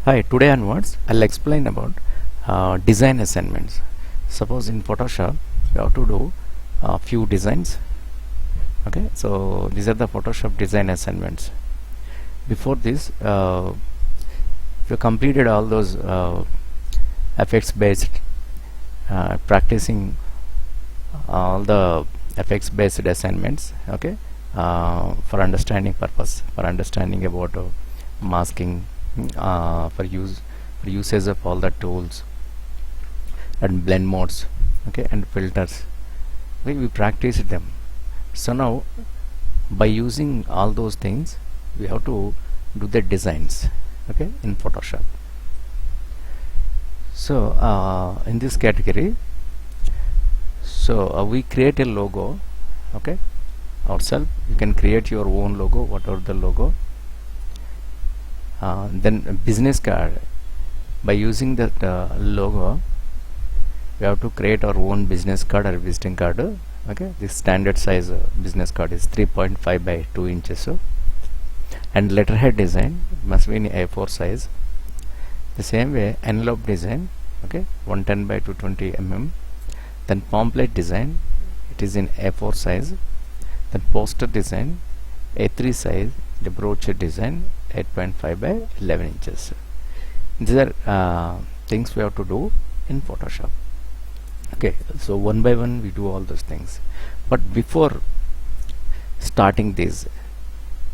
Hi, today onwards I'll explain about design assignments. Suppose in Photoshop you have to do a few designs. Okay, so these are the Photoshop design assignments. Before this, if you completed all those effects based practicing all the effects based assignments, okay, for understanding purpose, for understanding about masking, for uses of all the tools and blend modes, okay, and filters. We practiced them. So now by using all those things we have to do the designs, okay, in Photoshop. So in this category, so we create a logo, okay, ourselves. You can create your own logo, whatever the logo. Then a business card. By using that logo, we have to create our own business card or visiting card. Okay, this standard size business card is 3.5 by 2 inches. So, and letterhead design must be in A4 size. The same way, envelope design, okay, 110 by 220 mm. Then pamphlet design, it is in A4 size. Then poster design, A3 size. The brochure design, 8.5 by 11 inches. These are things we have to do in Photoshop. Okay, so one by one we do all those things. But before starting this,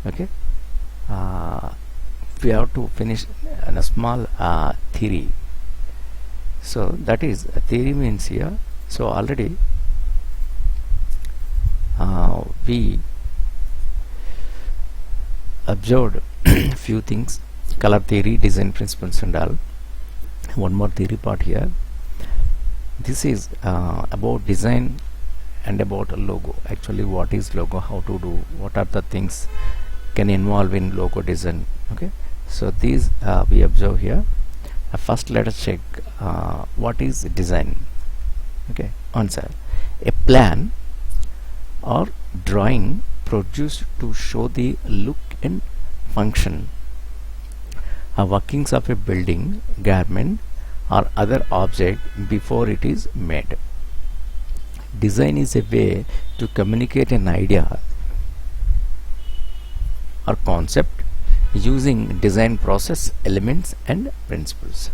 okay, we have to finish a small theory. So that is a theory means here. So already we observed few things, color theory, design principles and all. One more theory part here. This is about design and about a logo. Actually, what is logo, how to do, what are the things can involve in logo design. Okay, so these we observe here. First let us check what is design. Okay, answer: a plan or drawing produced to show the look and function, workings of a building, garment or other object before it is made. Design is a way to communicate an idea or concept using design process, elements and principles.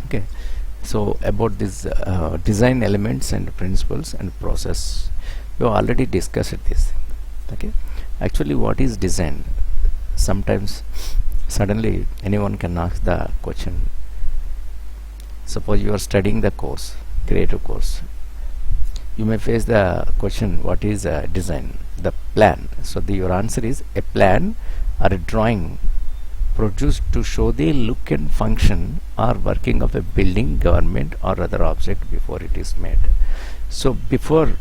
Okay, so about this design elements and principles and process, we have already discussed this. Okay, actually what is design? Sometimes suddenly anyone can ask the question. Suppose you are studying the course, creative course, you may face the question, what is design? The plan. So your answer is a plan or a drawing produced to show the look and function or working of a building, government or other object before it is made. So before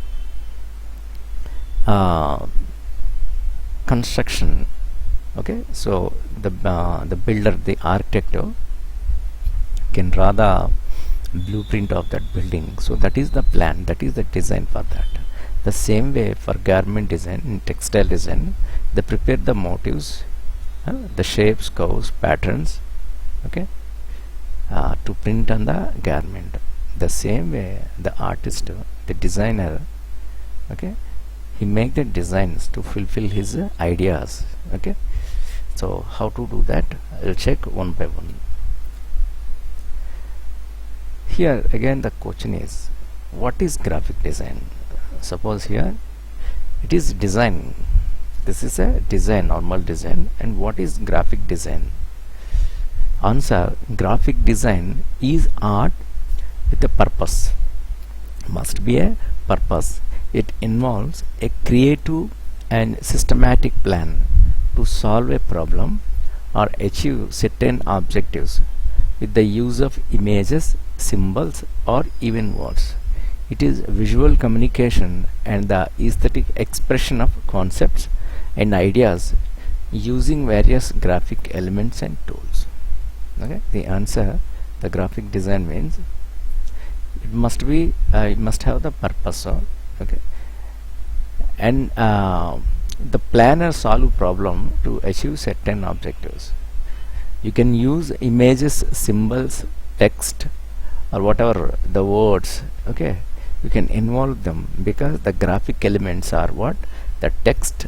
construction, okay, so the builder, the architect can draw the blueprint of that building. So that is the plan, that is the design for that. The same way for garment design and textile design, they prepare the motifs, the shapes, curves, patterns, okay, to print on the garment. The same way the artist, the designer, okay, he make the designs to fulfill his ideas. Okay, so how to do that, I'll check one by one. Here again the question is, what is graphic design? Suppose here it is design, this is a design, normal design, and what is graphic design? Answer: graphic design is art with a purpose, must be a purpose. It involves a creative and systematic plan to solve a problem or achieve certain objectives with the use of images, symbols or even words. It is visual communication and the aesthetic expression of concepts and ideas using various graphic elements and tools. Okay, the answer, the graphic design means it must be it must have the purpose. Okay, and the planner solve problem to achieve certain objectives. You can use images, symbols, text, or whatever the words. Okay, you can involve them, because the graphic elements are what? The text,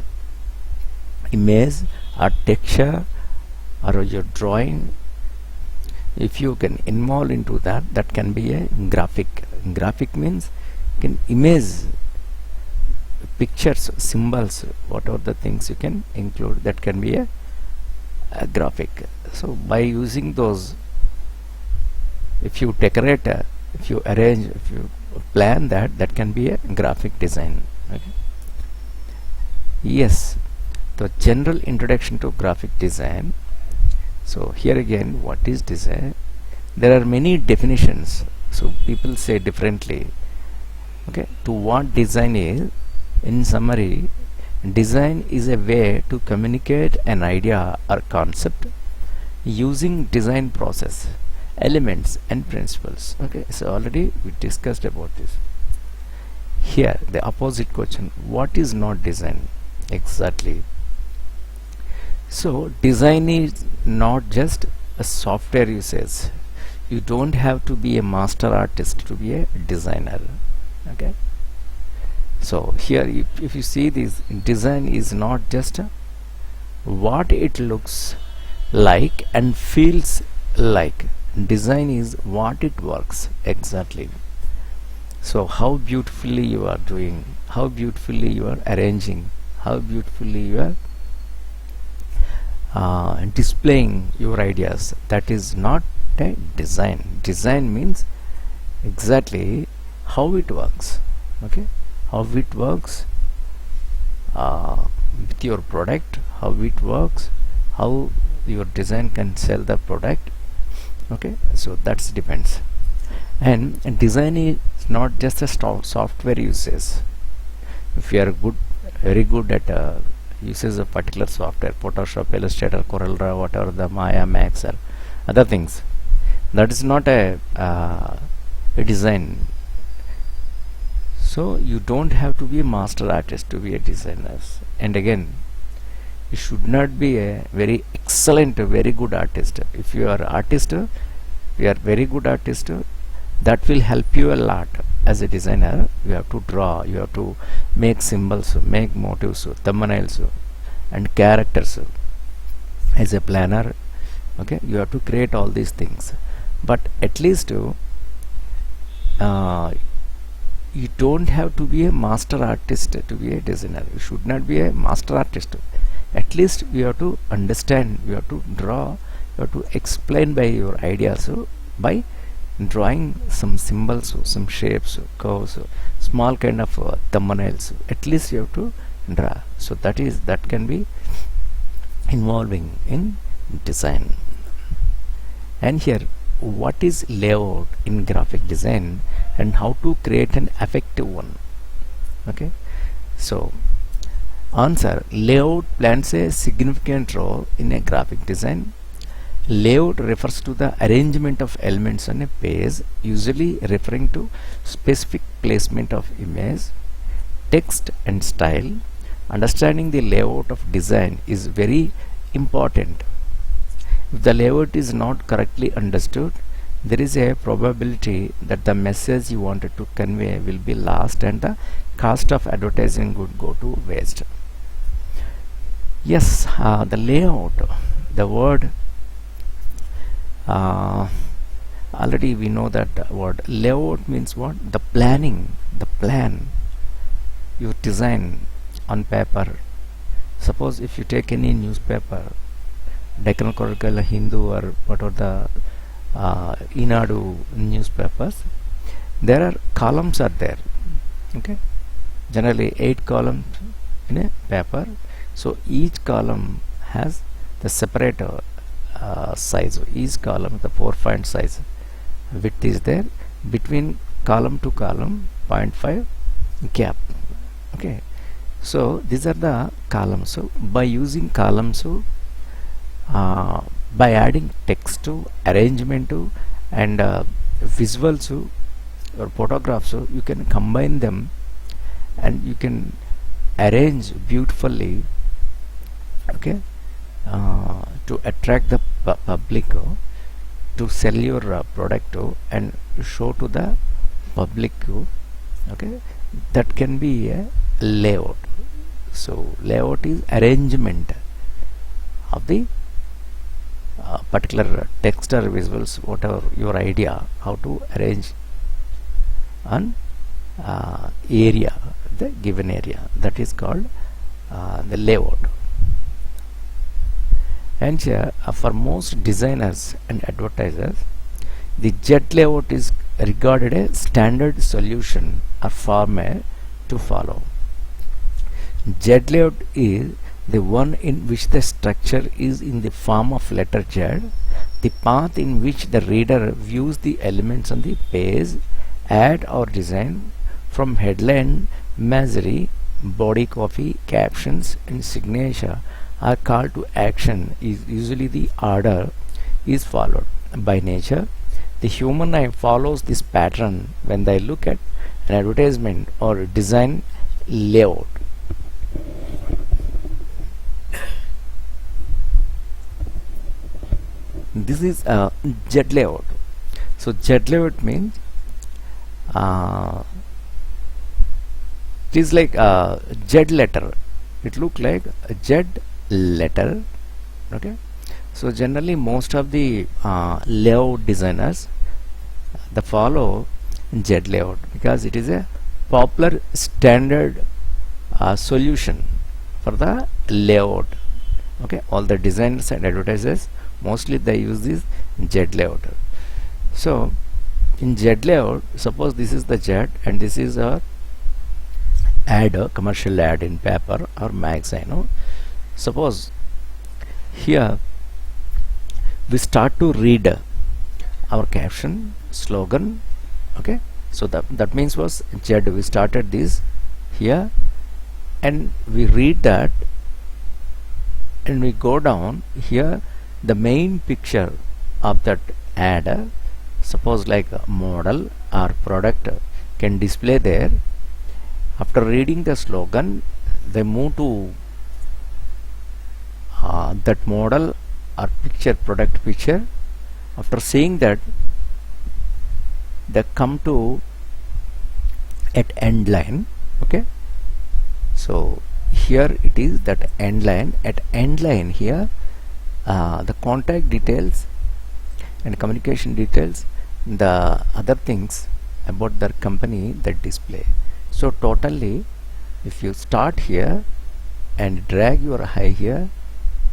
image, or texture, or your drawing. If you can involve into that, that can be a graphic. Graphic means you can image pictures, symbols, whatever the things you can include, that can be a graphic. So by using those, if you decorate, if you arrange, if you plan that, that can be a graphic design. Okay. Yes, the general introduction to graphic design. So here again, what is design? There are many definitions, so people say differently. Okay, to what design is, in summary, design is a way to communicate an idea or concept using design process, elements and principles. Okay, so already we discussed about this. Here the opposite question, what is not design? Exactly. So design is not just a software usage. You don't have to be a master artist to be a designer. Okay, so here if you see this, design is not just what it looks like and feels like. Design is what it works exactly. So how beautifully you are doing, how beautifully you are arranging, how beautifully you are displaying your ideas, that is not a design. Design means exactly how it works. Okay, how it works with your product, how it works, how your design can sell the product. Okay, so that depends. And design is not just a software usage. If you are good, very good at uses of particular software, Photoshop, Illustrator, CorelDRAW, whatever the Maya, Max, or other things, that is not a design. So you don't have to be a master artist to be a designer. And again, you should not be a very excellent, very good artist. If you are artist, you are very good artist, that will help you a lot. As a designer, you have to draw, you have to make symbols, make motifs, thumbnails, and characters. As a planner, okay, you have to create all these things. But at least you don't have to be a master artist to be a designer. You should not be a master artist. At least you have to understand, you have to draw, you have to explain by your ideas, by drawing some symbols, some shapes, curves, small kind of thumbnails. At least you have to draw. So that can be involving in design. And here, what is layout in graphic design and how to create an effective one? Okay, so answer, layout plays a significant role in a graphic design. Layout refers to the arrangement of elements on a page, usually referring to specific placement of image, text and style. Understanding the layout of design is very important. If the layout is not correctly understood, there is a probability that the message you wanted to convey will be lost and the cost of advertising would go to waste. Yes, the layout, the word, already we know that word. Layout means what? The planning, the plan, your design on paper. Suppose if you take any newspaper, Deccan Chronicle, Hindu, or whatever the Inadu newspapers, there are columns are there. Okay, generally 8 columns in a paper. So each column has the separate size. Each column, the 4-point size width is there. Between column to column, 0.5 gap. Okay, so these are the columns. So by using columns, by adding text to arrangement to and visuals or photographs, you can combine them and you can arrange beautifully, okay, to attract the public, to sell your product, and show to the public, okay, that can be a layout. So layout is arrangement of the particular text or visuals, whatever your idea, how to arrange an area, the given area, that is called the layout. And for most designers and advertisers, the jet layout is regarded a standard solution or format to follow. Jet layout is the one in which the structure is in the form of letter Z, the path in which the reader views the elements on the page, ad or design, from headline, imagery, body copy, captions, and signature or call to action. Is usually the order is followed. By nature, the human eye follows this pattern when they look at an advertisement or design layout. This is a jet layout. So jet layout means it is like a Z letter. It look like a Z letter. Okay. So generally most of the layout designers they follow Z layout because it is a popular standard solution for the layout. Okay, all the designers and advertisers mostly they use this Z layout. So in Z layout, suppose this is the Z and this is a ad, a commercial ad in paper or magazine. Suppose here we start to read our caption, slogan. Okay, so that means was Z. We started this here and we read that and we go down here. The main picture of that ad, suppose like a model or product, can display there. After reading the slogan, they move to that model or picture, product picture. After seeing that, they come to at end line. Okay, so here it is that end line. At end line here, the contact details and communication details, the other things about their company that display. So totally if you start here and drag your eye here,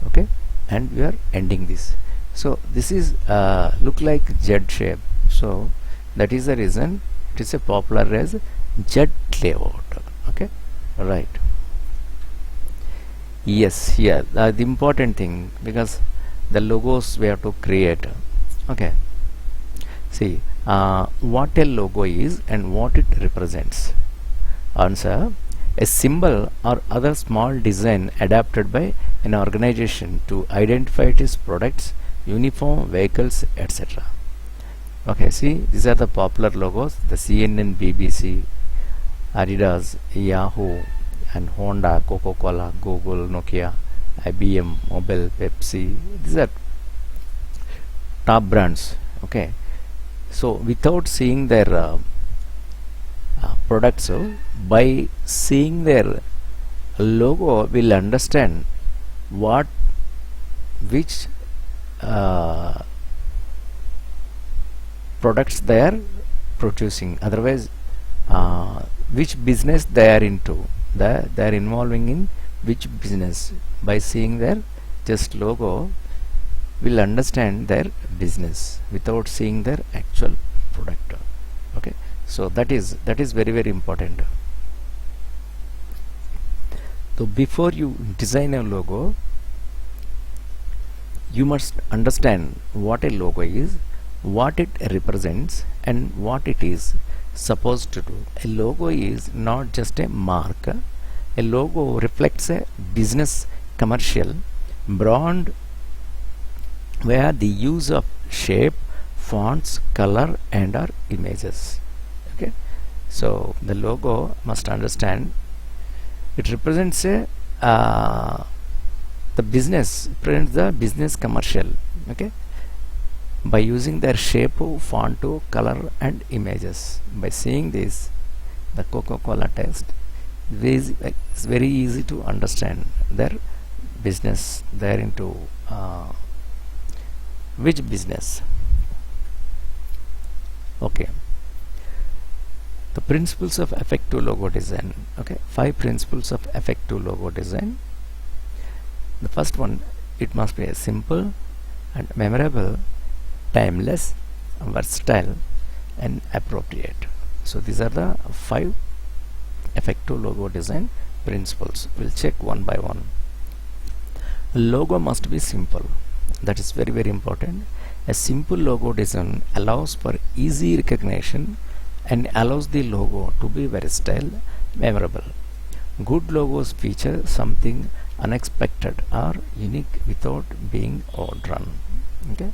okay, and we are ending this, so this is look like Z shape. So that is the reason it is a popular as Z layout. Okay, right. Yes, here the important thing, because the logos we have to create. Okay, see what a logo is and what it represents. Answer: a symbol or other small design adapted by an organization to identify its products, uniform, vehicles, etc. Okay, see, these are the popular logos: the CNN, BBC, Adidas, Yahoo, and Honda, Coca-Cola, Google, Nokia, IBM, Mobile, Pepsi. These are top brands. Okay, so without seeing their products, by seeing their logo, we'll understand which products they are producing. Otherwise, which business they are into. They are involving in which business. By seeing their just logo, we'll understand their business without seeing their actual product. Okay, so that is very important. So before you design a logo, you must understand what a logo is, what it represents, and what it is supposed to do. A logo is not just a mark. A logo reflects a business commercial brand where the use of shape, fonts, color, and or images. Okay, so the logo must understand it represents a The business presents the business commercial, okay, by using their shape, font, color and images. By seeing this, the Coca-Cola text is very easy to understand their business. They're into which business. Okay, the principles of effective logo design. Okay, 5 principles of effective logo design. The first one, it must be simple and memorable, timeless, versatile and appropriate. So these are the 5 effective logo design principles. We'll check one by one. Logo must be simple. That is very, very important. A simple logo design allows for easy recognition and allows the logo to be versatile, memorable. Good logos feature something unexpected or unique without being overdone. Okay,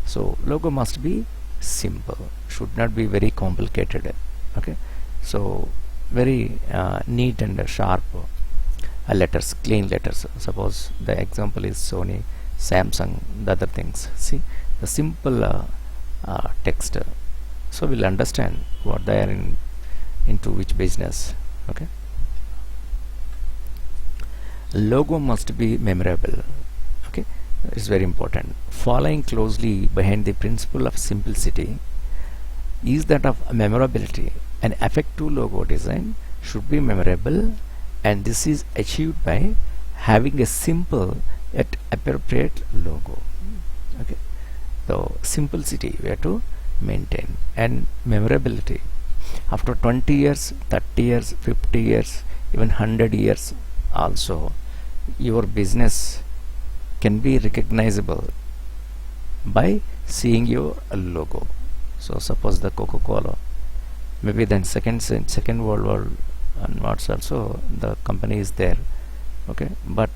so logo must be simple, should not be very complicated. Okay, so very neat and sharp letters, clean letters. Suppose the example is Sony, Samsung, the other things. See the simple text, so we'll understand what they are into which business. Okay, logo must be memorable. Okay, it's very important. Following closely behind the principle of simplicity is that of memorability. An effective logo design should be memorable, and this is achieved by having a simple yet appropriate logo. Okay, so simplicity we have to maintain, and memorability. After 20 years, 30 years, 50 years, even 100 years also, your business can be recognizable by seeing your logo. So suppose the Coca-Cola, maybe then second world war onwards also the company is there. Okay, but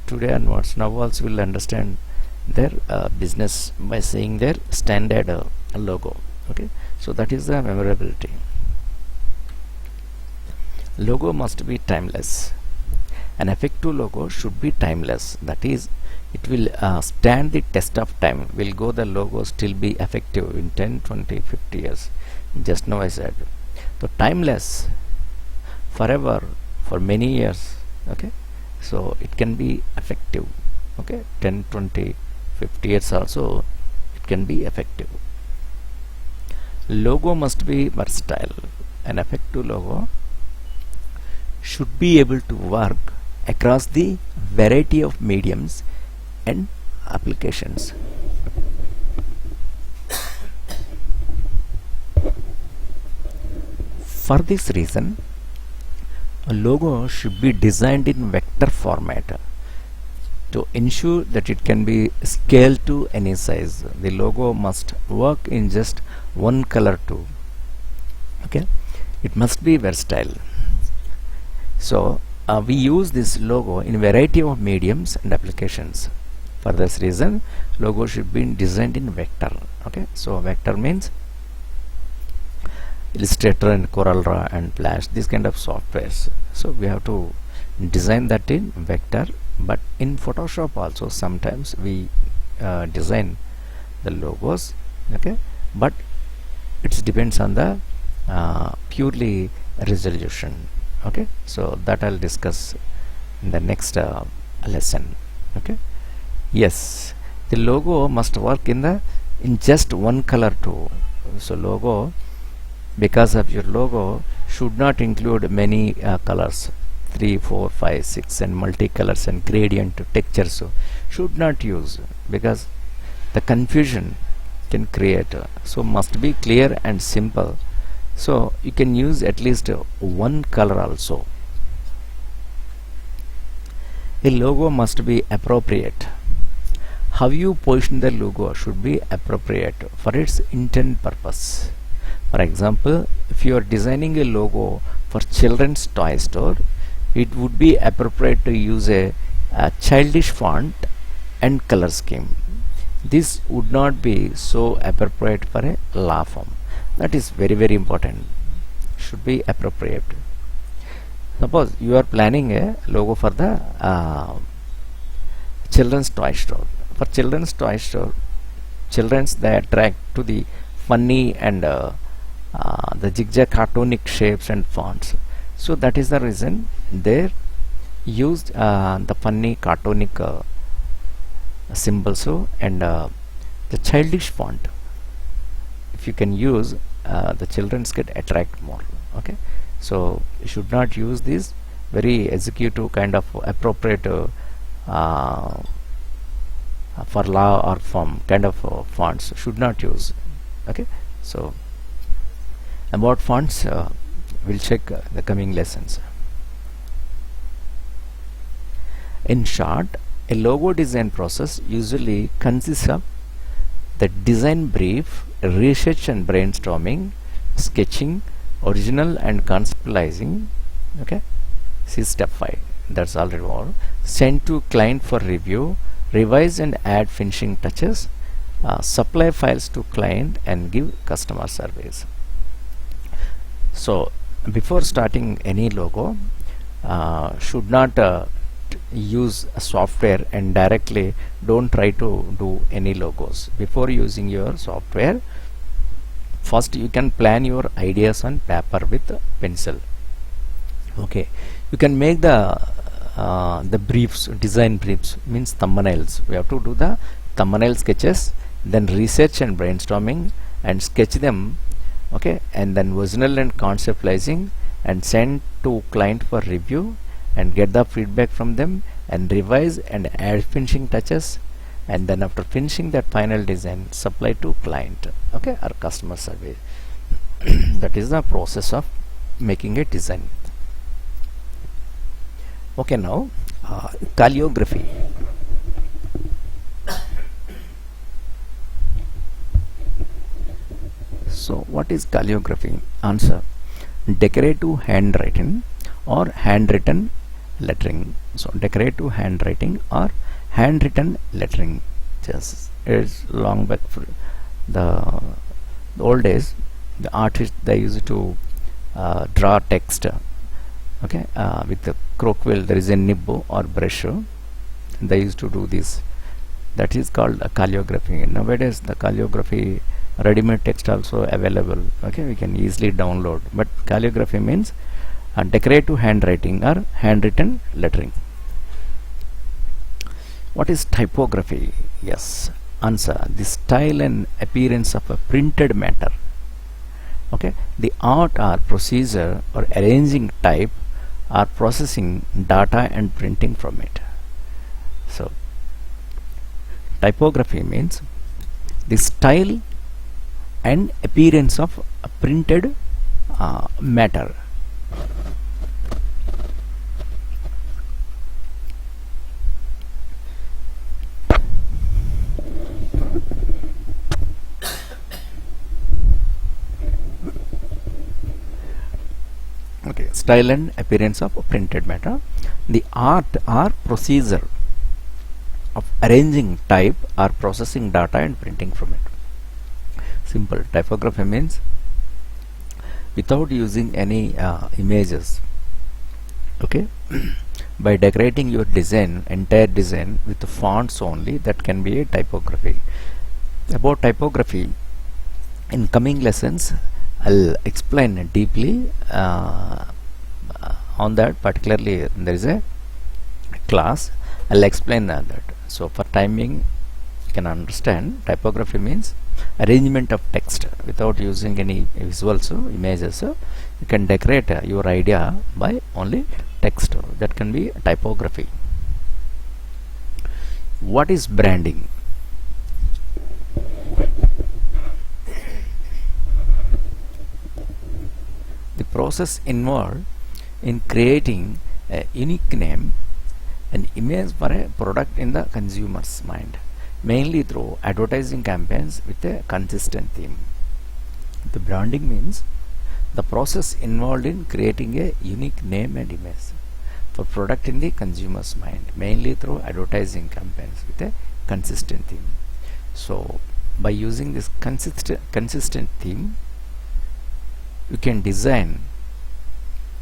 today onwards, now also will understand their business by seeing their standard logo. Okay, so that is the memorability. Logo must be timeless. An effective logo should be timeless. That is, it will stand the test of time. Will go the logo still be effective in 10, 20, 50 years. Just now I said. So timeless, forever, for many years. Okay, so it can be effective. Okay, 10, 20, 50 years also it can be effective. Logo must be versatile. An effective logo should be able to work across the variety of mediums and applications. For this reason, a logo should be designed in vector format to ensure that it can be scaled to any size. The logo must work in just one color too. Okay, it must be versatile. So we use this logo in variety of mediums and applications. For this reason, logo should be designed in vector. Okay, so vector means Illustrator and CorelDRAW and Flash, these kind of softwares. So we have to design that in vector, but in Photoshop also sometimes we design the logos. Okay, but it depends on the purely resolution. Okay, so that I'll discuss in the next lesson. Okay, yes, the logo must work in just one color too. So logo, because of your logo, should not include many colors, 3, 4, 5, 6 and multicolors and gradient textures. So should not use, because the confusion can create. So must be clear and simple. So you can use at least one color also. A logo must be appropriate. How you position the logo should be appropriate for its intended purpose. For example, if you are designing a logo for children's toy store, it would be appropriate to use a childish font and color scheme. This would not be so appropriate for a law firm. That is very, very important. Should be appropriate. Suppose you are planning a logo for the children's toy store. For children's toy store, children's they attract to the funny and the zigzag cartoonic shapes and fonts. So that is the reason they used the funny cartoonic symbols and the childish font. If you can use, the children's get attract more. Okay, so you should not use this very executive kind of appropriate for law or form kind of fonts should not use. Okay, so about fonts, we'll check the coming lessons. In short, a logo design process usually consists of the design brief, research and brainstorming, sketching, original and conceptualizing. Okay, see step 5, that's already all. Send to client for review, revise and add finishing touches, supply files to client and give customer service. So before starting any logo, should not use a software and directly don't try to do any logos. Before using your software, first you can plan your ideas on paper with pencil. Okay, you can make the briefs, design briefs means thumbnails. We have to do the thumbnail sketches, then research and brainstorming and sketch them. Okay, and then original and conceptualizing and send to client for review and get the feedback from them and revise and add finishing touches, and then after finishing that final design, supply to client, okay, or customer service. That is the process of making a design. Okay, now calligraphy. So what is calligraphy? Answer: decorative handwriting or handwritten lettering. So decorative handwriting or handwritten lettering. Just it's long back for the old days. The artists, they used to draw text. Okay, with the croquille, there is a nib or brush. They used to do this. That is called calligraphy. Nowadays, the calligraphy ready-made text also available. Okay, we can easily download. But calligraphy means decorative handwriting or handwritten lettering. What is typography? Yes, answer: the style and appearance of a printed matter. Okay, the art or procedure or arranging type or processing data and printing from it. So typography means the style and appearance of a printed matter. Okay, style and appearance of a printed matter. The art or procedure of arranging type or processing data and printing from it. Simple. Typography means without using any images. Okay, by decorating your design, entire design with the fonts only, that can be a typography. About typography, in coming lessons I'll explain deeply on that. Particularly there is a class, I'll explain that. So for timing, you can understand typography means arrangement of text without using any visuals, images. You can decorate your idea by only text. That can be typography. What is branding? The process involved in creating a unique name and image for a product in the consumer's mind, mainly through advertising campaigns with a consistent theme. The branding means the process involved in creating a unique name and image for product in the consumer's mind, mainly through advertising campaigns with a consistent theme. So by using this consistent theme, you can design,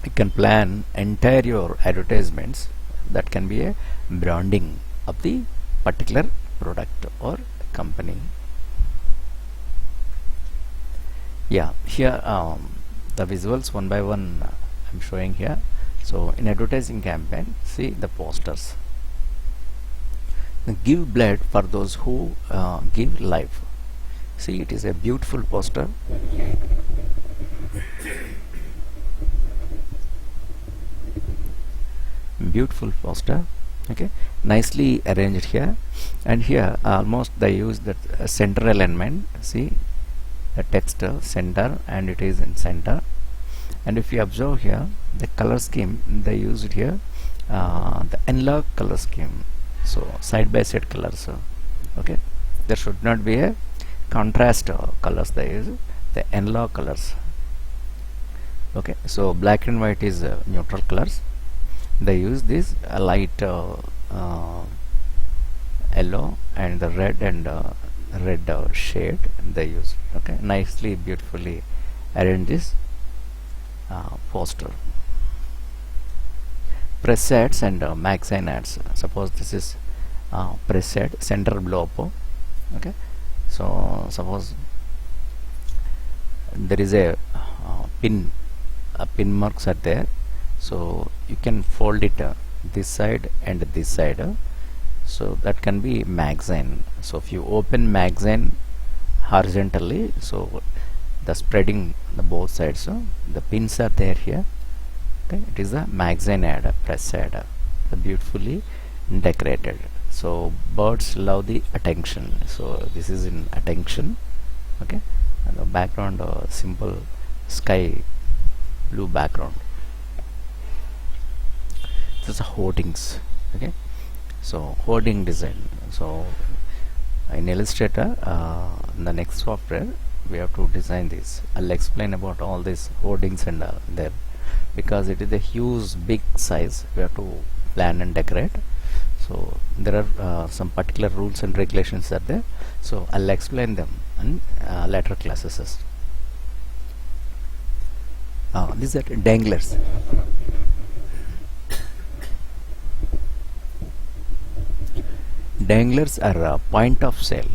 you can plan entire your advertisements. That can be a branding of the particular product or company. Yeah, here the visuals one by one I'm showing here. So in advertising campaign, see the posters. Give blood for those who give life. See, it is a beautiful poster. Beautiful poster. Okay, nicely arranged here, and here almost they use that center alignment. See the text center, and it is in center. And if you observe here, the color scheme they used here, the analog color scheme. So side by side colors. Okay, there should not be a contrast colors. They use the analog colors. Okay, so black and white is neutral colors. They use this light yellow and the red and red shade they use. Okay, nicely beautifully arrange this poster. Press ads and magazine ads. Suppose this is press ad, center blow up. Okay, so suppose there is a pin marks are there, so you can fold it this side and this side, so that can be magazine. So if you open magazine horizontally, so the spreading the both sides, the pins are there here. Okay, it is a magazine ad, press ad, beautifully decorated. So birds love the attention, so this is in attention. Okay, and the background simple sky blue background. This is hoardings. Okay, so hoarding design. So in Illustrator, in the next software, we have to design this. I'll explain about all these hoardings and there, because it is a huge big size. We have to plan and decorate. So there are some particular rules and regulations are there. So I'll explain them in later classes. These are danglers. Danglers are point of sale.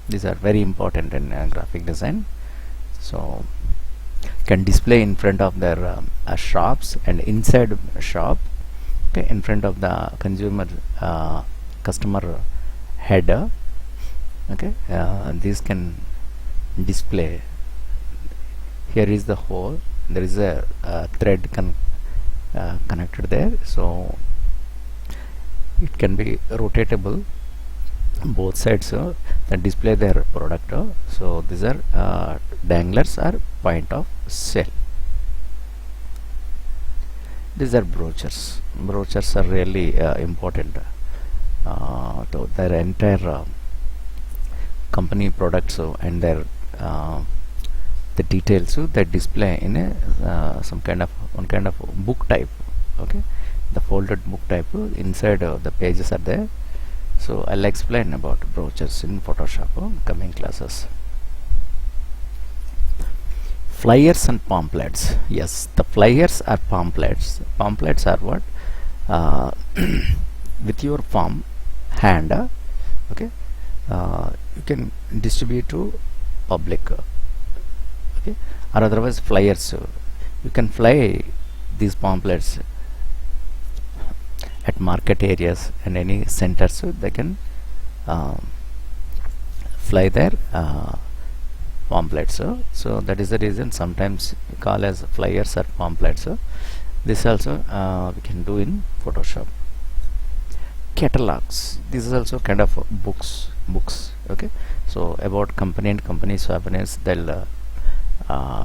These are very important in graphic design. So can display in front of their shops and inside shop. Okay, in front of the consumer customer header. Okay, these can display. Here is the hole. There is a thread connected there, so it can be rotatable both sides that display their product. So these are danglers are point of sale. These are brochures. Brochures are really important to their entire company products and their the details that display in a some kind of one kind of book type. Okay, the folded book type inside the pages are there. So I'll explain about brochures in Photoshop coming classes. Flyers and pamphlets. Yes, the flyers are pamphlets. Pamphlets are what? With your palm hand, okay, you can distribute to public. Okay, or otherwise flyers. You can fly these pamphlets at market areas and any centers, so they can fly their pamphlets. So that is the reason sometimes we call as flyers or pamphlets. This also we can do in Photoshop. Catalogs. This is also kind of books. Okay, so about company and company souvenirs, they'll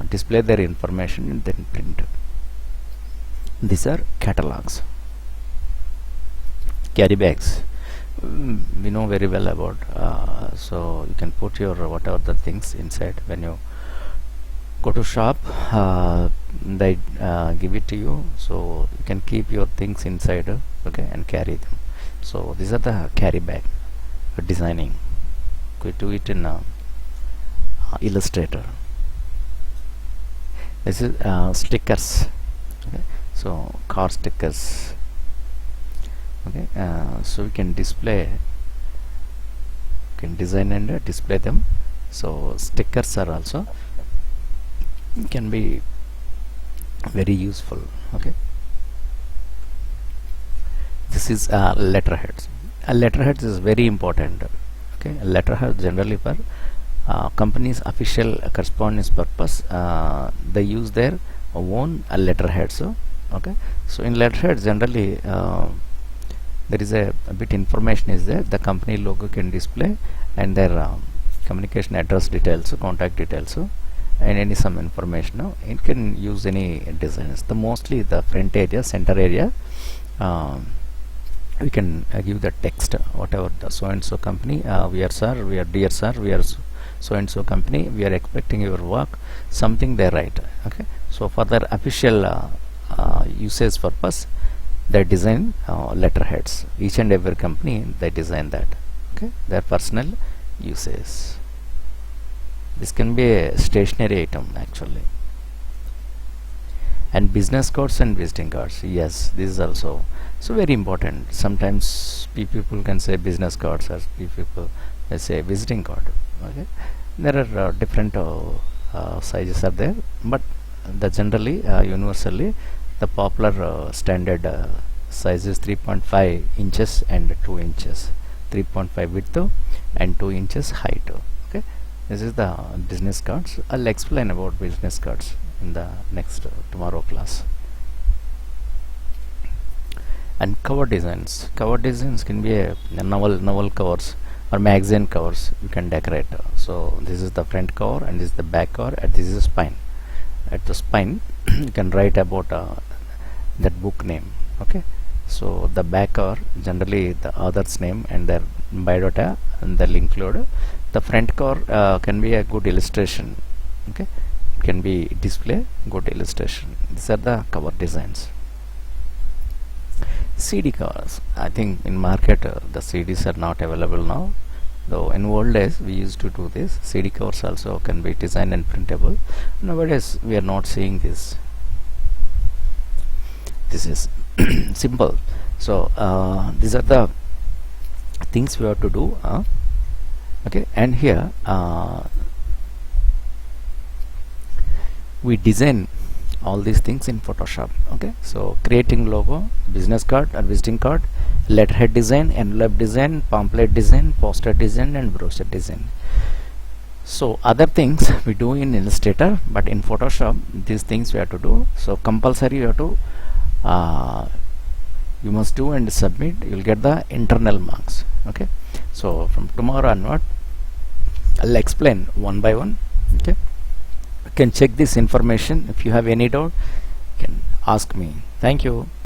display their information and then print. These are catalogs. Carry bags, we know very well about, so you can put your whatever the things inside. When you go to shop, they give it to you, so you can keep your things inside, okay, and carry them. So these are the carry bag designing. We do it in Illustrator. This is stickers. Okay, so car stickers. Okay, so we can display can design and display them. So stickers are also can be very useful. Okay, this is letterheads. Letterheads is very important. Okay, letterhead generally for company's official correspondence purpose, they use their own letterheads. So okay, so in letterheads generally there is a bit information is there. The company logo can display and their communication address details, contact details, and any some information. It can use any designs. The mostly the front area, center area, we can give the text, whatever the so and so company, we are sir, we are dear sir, we are so and so company, we are expecting your work, something they write. Okay, so for their official usage purpose, they design letterheads. Each and every company they design that. Okay, their personal uses. This can be a stationary item actually. And business cards and visiting cards, yes, this is also so very important. Sometimes people can say business cards, or people they say visiting card. Okay, there are different sizes are there, but the generally universally the popular standard size is 3.5 inches and 2 inches, 3.5 width and 2 inches height. Okay, this is the business cards. I'll explain about business cards in the next tomorrow class. And cover designs. Cover designs can be a novel covers or magazine covers you can decorate. So this is the front cover and this is the back cover, and this is spine. At the spine you can write about that book name. Okay, so the back cover generally the author's name and their biodata, and they'll include. The front cover can be a good illustration. Okay, can be display good illustration. These are the cover designs. CD covers, I think in market the CDs are not available now, though in old days we used to do this. CD covers also can be designed and printable. Nowadays we are not seeing this. This is simple. So these are the things we have to do. Okay, and here we design all these things in Photoshop. Okay, so creating logo, business card or visiting card, letterhead design, envelope design, pamphlet design, poster design, and brochure design. So other things we do in Illustrator, but in Photoshop these things we have to do. So compulsory you have to you must do and submit. You will get the internal marks. Okay, so from tomorrow onward I'll explain one by one. Okay, you can check this information. If you have any doubt, you can ask me. Thank you.